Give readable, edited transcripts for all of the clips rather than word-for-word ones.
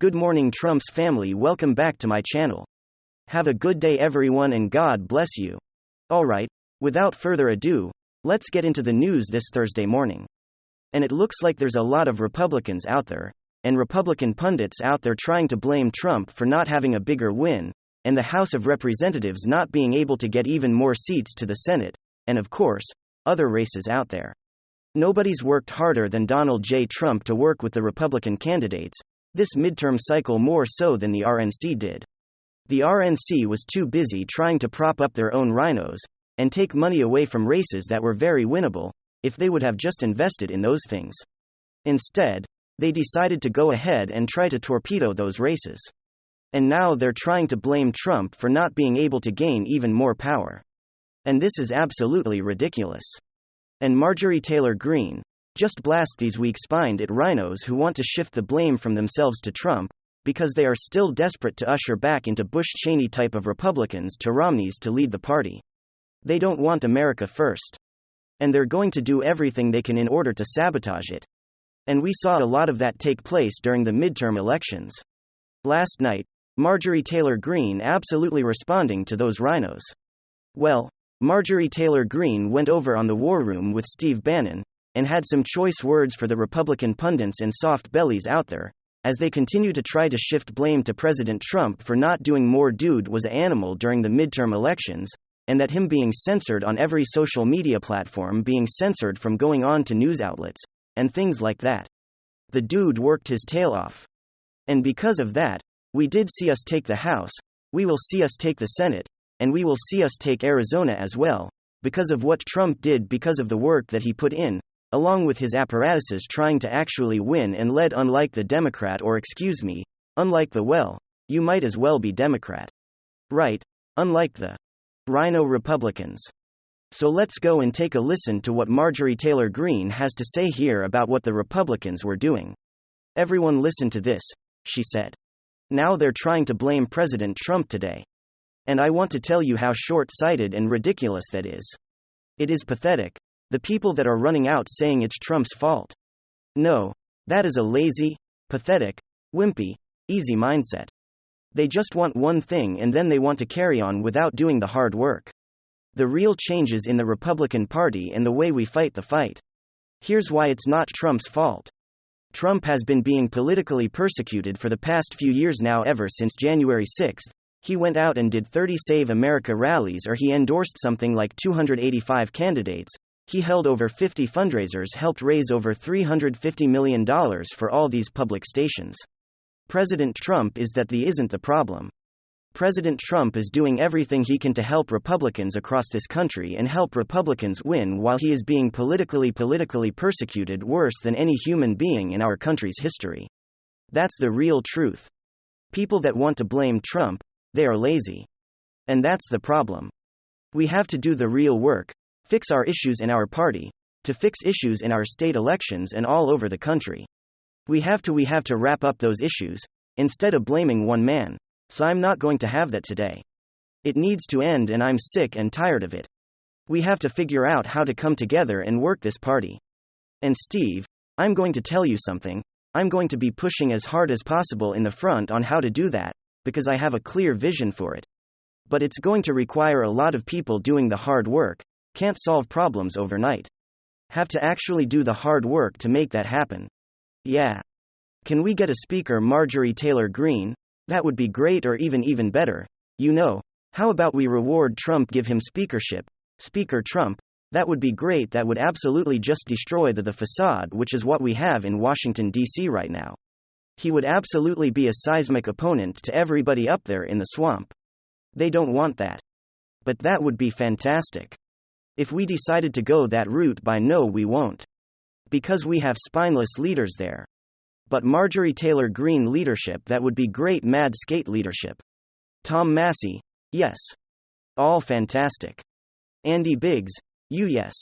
Good morning, Trump's family. Welcome back to my channel. Have a good day, everyone, and God bless you. Alright, without further ado, let's get into the news this Thursday morning. And it looks like there's a lot of Republicans out there, and Republican pundits out there trying to blame Trump for not having a bigger win, and the House of Representatives not being able to get even more seats to the Senate, and of course, other races out there. Nobody's worked harder than Donald J. Trump to work with the Republican candidates this midterm cycle, more so than the RNC did. The RNC was too busy trying to prop up their own rhinos and take money away from races that were very winnable if they would have just invested in those things. Instead, they decided to go ahead and try to torpedo those races. And now they're trying to blame Trump for not being able to gain even more power. And this is absolutely ridiculous. And Marjorie Taylor Greene just blast these weak-spined rhinos who want to shift the blame from themselves to Trump, because they are still desperate to usher back into Bush-Cheney type of Republicans to Romneys to lead the party. They don't want America first. And they're going to do everything they can in order to sabotage it. And we saw a lot of that take place during the midterm elections. Last night, Marjorie Taylor Greene absolutely responding to those rhinos. Well, Marjorie Taylor Greene went over on the War Room with Steve Bannon, and had some choice words for the Republican pundits and soft bellies out there, as they continue to try to shift blame to President Trump for not doing more. Dude was an animal during the midterm elections, and that him being censored on every social media platform, being censored from going on to news outlets, and things like that. The dude worked his tail off. And because of that, we did see us take the House, we will see us take the Senate, and we will see us take Arizona as well, because of what Trump did, because of the work that he put in, along with his apparatuses trying to actually win and lead. Unlike the Democrat, or unlike the you might as well be Democrat. Right, unlike the rhino Republicans. So let's go and take a listen to what Marjorie Taylor Greene has to say here about what the Republicans were doing. Everyone listen to this, she said. Now they're trying to blame President Trump today. And I want to tell you how short-sighted and ridiculous that is. It is pathetic. The people that are running out saying it's Trump's fault. No, that is a lazy, pathetic, wimpy, easy mindset. They just want one thing and then they want to carry on without doing the hard work. The real changes in the Republican Party and the way we fight the fight. Here's why it's not Trump's fault. Trump has been being politically persecuted for the past few years now. Ever since January 6th, he went out and did 30 Save America rallies, or he endorsed something like 285 candidates. He held over 50 fundraisers, helped raise over $350 million for all these public stations. President Trump isn't the problem. President Trump is doing everything he can to help Republicans across this country and help Republicans win, while he is being politically persecuted worse than any human being in our country's history. That's the real truth. People that want to blame Trump, they are lazy. And that's the problem. We have to do the real work. Fix our issues in our party, to fix issues in our state elections and all over the country. We have to wrap up those issues, instead of blaming one man. So I'm not going to have that today. It needs to end, and I'm sick and tired of it. We have to figure out how to come together and work this party. And Steve, I'm going to tell you something, I'm going to be pushing as hard as possible in the front on how to do that, because I have a clear vision for it. But it's going to require a lot of people doing the hard work. Can't solve problems overnight. Have to actually do the hard work to make that happen. Yeah. Can we get a speaker, Marjorie Taylor Greene? That would be great, or even better. How about we reward Trump, give him speakership? Speaker Trump, that would be great. That would absolutely just destroy the facade, which is what we have in Washington, D.C. right now. He would absolutely be a seismic opponent to everybody up there in the swamp. They don't want that. But that would be fantastic. If we decided to go that route, no, we won't. Because we have spineless leaders there. But Marjorie Taylor Greene leadership, that would be great. Mad skate leadership. Tom Massey, yes. All fantastic. Andy Biggs, yes.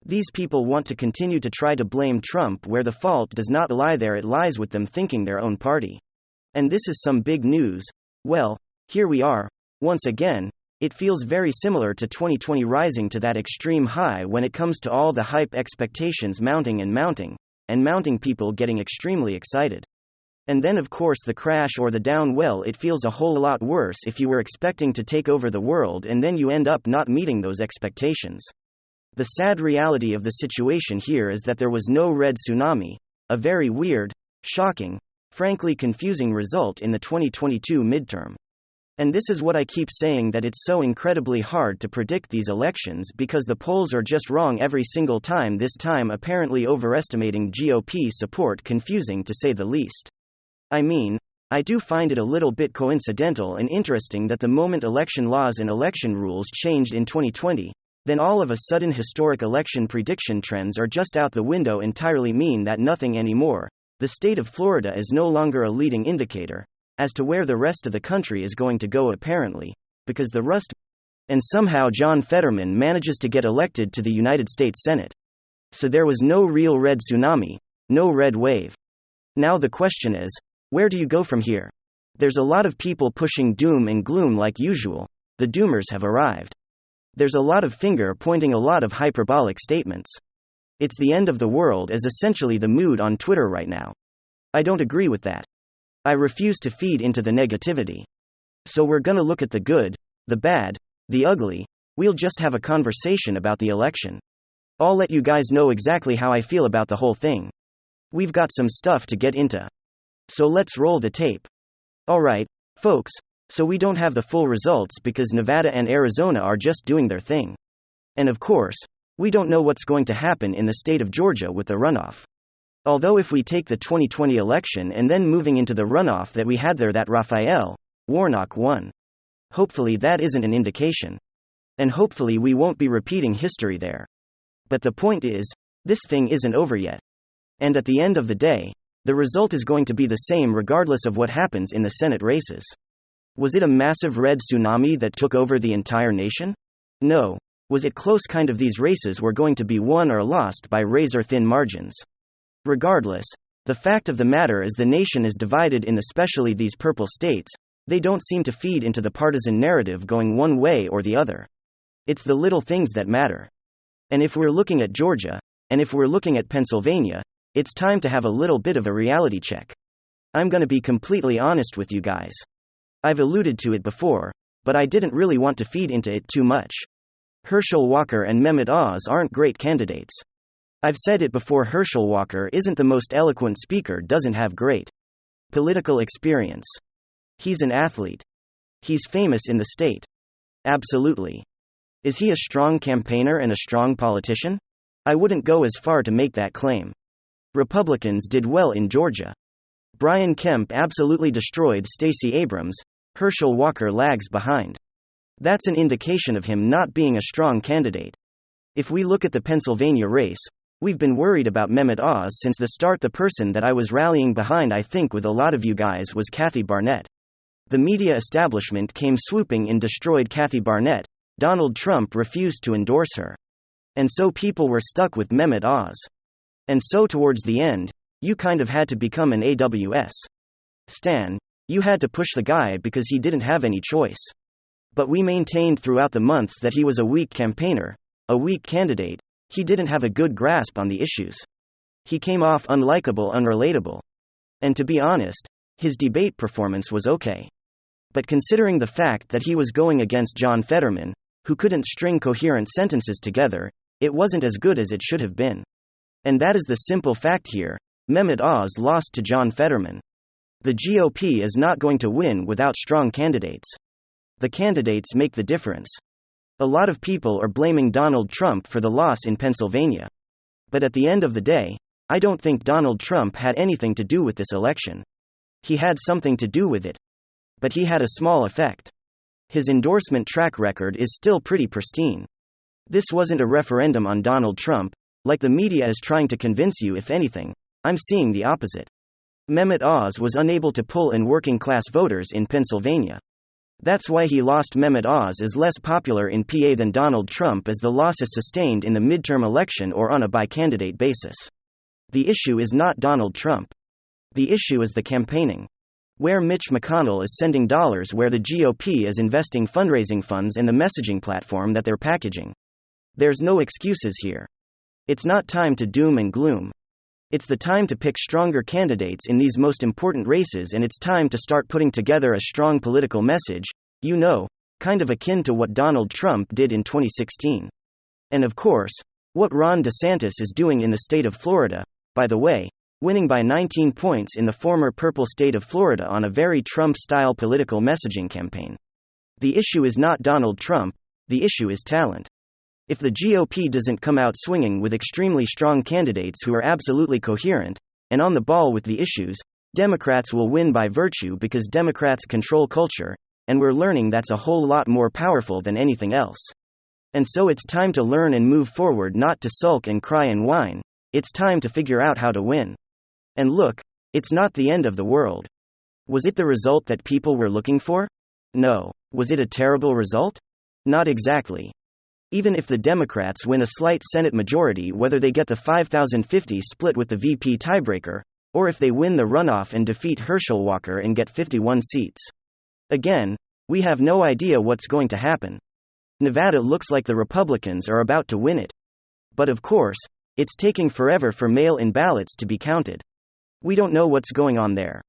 These people want to continue to try to blame Trump where the fault does not lie there, it lies with them thinking their own party. And this is some big news. Well, here we are, once again. It feels very similar to 2020, rising to that extreme high when it comes to all the hype, expectations mounting and mounting, people getting extremely excited. And then, of course, the crash or the down. Well, it feels a whole lot worse if you were expecting to take over the world and then you end up not meeting those expectations. The sad reality of the situation here is that there was no red tsunami, a very weird, shocking, frankly confusing result in the 2022 midterm. And this is what I keep saying, that it's so incredibly hard to predict these elections because the polls are just wrong every single time, this time apparently overestimating GOP support, confusing to say the least. I mean, I do find it a little bit coincidental and interesting that the moment election laws and election rules changed in 2020, then all of a sudden historic election prediction trends are just out the window entirely, mean that nothing anymore. The state of Florida is no longer a leading indicator as to where the rest of the country is going to go, apparently, because the Rust. And somehow John Fetterman manages to get elected to the United States Senate. So there was no real red tsunami, no red wave. Now the question is, where do you go from here? There's a lot of people pushing doom and gloom like usual. The doomers have arrived. There's a lot of finger pointing, a lot of hyperbolic statements. It's the end of the world is essentially the mood on Twitter right now. I don't agree with that. I refuse to feed into the negativity. So we're gonna look at the good, the bad, the ugly. We'll just have a conversation about the election. I'll let you guys know exactly how I feel about the whole thing. We've got some stuff to get into. So let's roll the tape. Alright, folks, so we don't have the full results because Nevada and Arizona are just doing their thing. And of course, we don't know what's going to happen in the state of Georgia with the runoff. Although if we take the 2020 election and then moving into the runoff that we had there, that Raphael Warnock won. Hopefully that isn't an indication. And hopefully we won't be repeating history there. But the point is, this thing isn't over yet. And at the end of the day, the result is going to be the same regardless of what happens in the Senate races. Was it a massive red tsunami that took over the entire nation? No. Was it close? Kind of. These races were going to be won or lost by razor-thin margins. Regardless, the fact of the matter is the nation is divided in especially these purple states. They don't seem to feed into the partisan narrative going one way or the other. It's the little things that matter. And if we're looking at Georgia, and if we're looking at Pennsylvania, it's time to have a little bit of a reality check. I'm gonna be completely honest with you guys. I've alluded to it before, but I didn't really want to feed into it too much. Herschel Walker and Mehmet Oz aren't great candidates. I've said it before, Herschel Walker isn't the most eloquent speaker, doesn't have great political experience. He's an athlete. He's famous in the state. Absolutely. Is he a strong campaigner and a strong politician? I wouldn't go as far to make that claim. Republicans did well in Georgia. Brian Kemp absolutely destroyed Stacey Abrams. Herschel Walker lags behind. That's an indication of him not being a strong candidate. If we look at the Pennsylvania race, we've been worried about Mehmet Oz since the start. The person that I was rallying behind, I think with a lot of you guys, was Kathy Barnett. The media establishment came swooping and destroyed Kathy Barnett. Donald Trump refused to endorse her. And so people were stuck with Mehmet Oz. And so towards the end, you kind of had to become an AWS stan. You had to push the guy because he didn't have any choice. But we maintained throughout the months that he was a weak campaigner, a weak candidate. He didn't have a good grasp on the issues. He came off unlikable, unrelatable. And to be honest, his debate performance was okay. But considering the fact that he was going against John Fetterman, who couldn't string coherent sentences together, it wasn't as good as it should have been. And that is the simple fact here. Mehmet Oz lost to John Fetterman. The GOP is not going to win without strong candidates. The candidates make the difference. A lot of people are blaming Donald Trump for the loss in Pennsylvania. But at the end of the day, I don't think Donald Trump had anything to do with this election. He had something to do with it. But he had a small effect. His endorsement track record is still pretty pristine. This wasn't a referendum on Donald Trump, like the media is trying to convince you. If anything, I'm seeing the opposite. Mehmet Oz was unable to pull in working-class voters in Pennsylvania. That's why he lost. Mehmet Oz is less popular in PA than Donald Trump, as the loss is sustained in the midterm election or on a by-candidate basis. The issue is not Donald Trump. The issue is the campaigning. Where Mitch McConnell is sending dollars, where the GOP is investing fundraising funds in the messaging platform that they're packaging. There's no excuses here. It's not time to doom and gloom. It's the time to pick stronger candidates in these most important races, and it's time to start putting together a strong political message, kind of akin to what Donald Trump did in 2016. And of course, what Ron DeSantis is doing in the state of Florida, by the way, winning by 19 points in the former purple state of Florida on a very Trump-style political messaging campaign. The issue is not Donald Trump, the issue is talent. If the GOP doesn't come out swinging with extremely strong candidates who are absolutely coherent and on the ball with the issues, Democrats will win by virtue, because Democrats control culture, and we're learning that's a whole lot more powerful than anything else. And so it's time to learn and move forward, not to sulk and cry and whine. It's time to figure out how to win. And look, it's not the end of the world. Was it the result that people were looking for? No. Was it a terrible result? Not exactly. Even if the Democrats win a slight Senate majority, whether they get the 5,050 split with the VP tiebreaker, or if they win the runoff and defeat Herschel Walker and get 51 seats. Again, we have no idea what's going to happen. Nevada looks like the Republicans are about to win it. But of course, it's taking forever for mail-in ballots to be counted. We don't know what's going on there.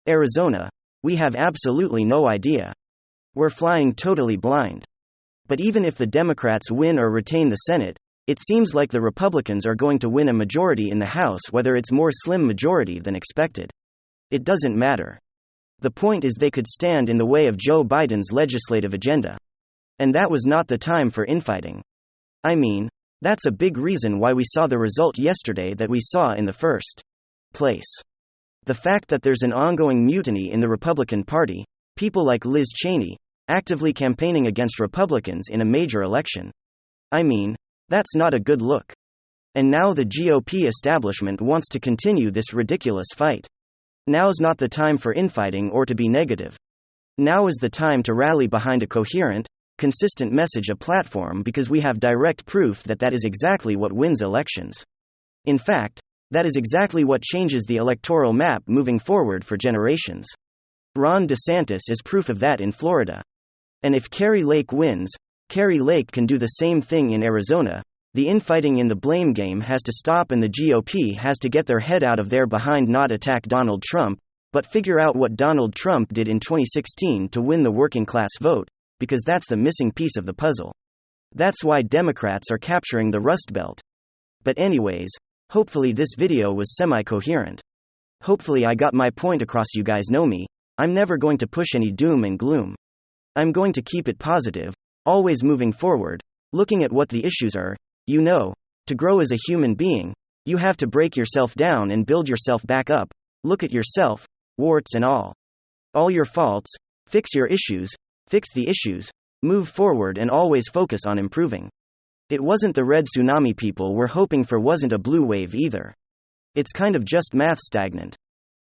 Arizona, we have absolutely no idea. We're flying totally blind. But even if the Democrats win or retain the Senate, it seems like the Republicans are going to win a majority in the House, whether it's more slim majority than expected. It doesn't matter. The point is they could stand in the way of Joe Biden's legislative agenda. And that was not the time for infighting. I mean, that's a big reason why we saw the result yesterday that we saw in the first place. The fact that there's an ongoing mutiny in the Republican Party, people like Liz Cheney, actively campaigning against Republicans in a major election. I mean, that's not a good look. And now the GOP establishment wants to continue this ridiculous fight. Now's not the time for infighting or to be negative. Now is the time to rally behind a coherent, consistent message, a platform, because we have direct proof that that is exactly what wins elections. In fact, that is exactly what changes the electoral map moving forward for generations. Ron DeSantis is proof of that in Florida. And if Kari Lake wins, Kari Lake can do the same thing in Arizona. The infighting in the blame game has to stop, and the GOP has to get their head out of their behind, not attack Donald Trump, but figure out what Donald Trump did in 2016 to win the working class vote, because that's the missing piece of the puzzle. That's why Democrats are capturing the Rust Belt. But anyways, hopefully this video was semi-coherent. Hopefully I got my point across. You guys know me, I'm never going to push any doom and gloom. I'm going to keep it positive, always moving forward, looking at what the issues are. To grow as a human being, you have to break yourself down and build yourself back up. Look at yourself, warts and all. All your faults, fix your issues, fix the issues, move forward, and always focus on improving. It wasn't the red tsunami people were hoping for, wasn't a blue wave either. It's kind of just math stagnant.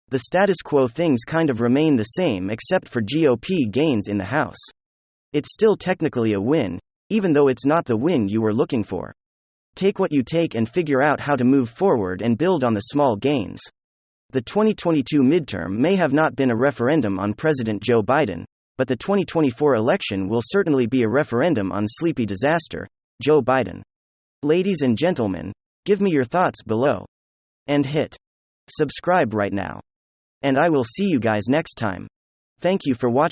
The status quo things kind of remain the same except for GOP gains in the House. It's still technically a win, even though it's not the win you were looking for. Take what you take and figure out how to move forward and build on the small gains. The 2022 midterm may have not been a referendum on President Joe Biden, but the 2024 election will certainly be a referendum on sleepy disaster, Joe Biden. Ladies and gentlemen, give me your thoughts below. And hit subscribe right now. And I will see you guys next time. Thank you for watching.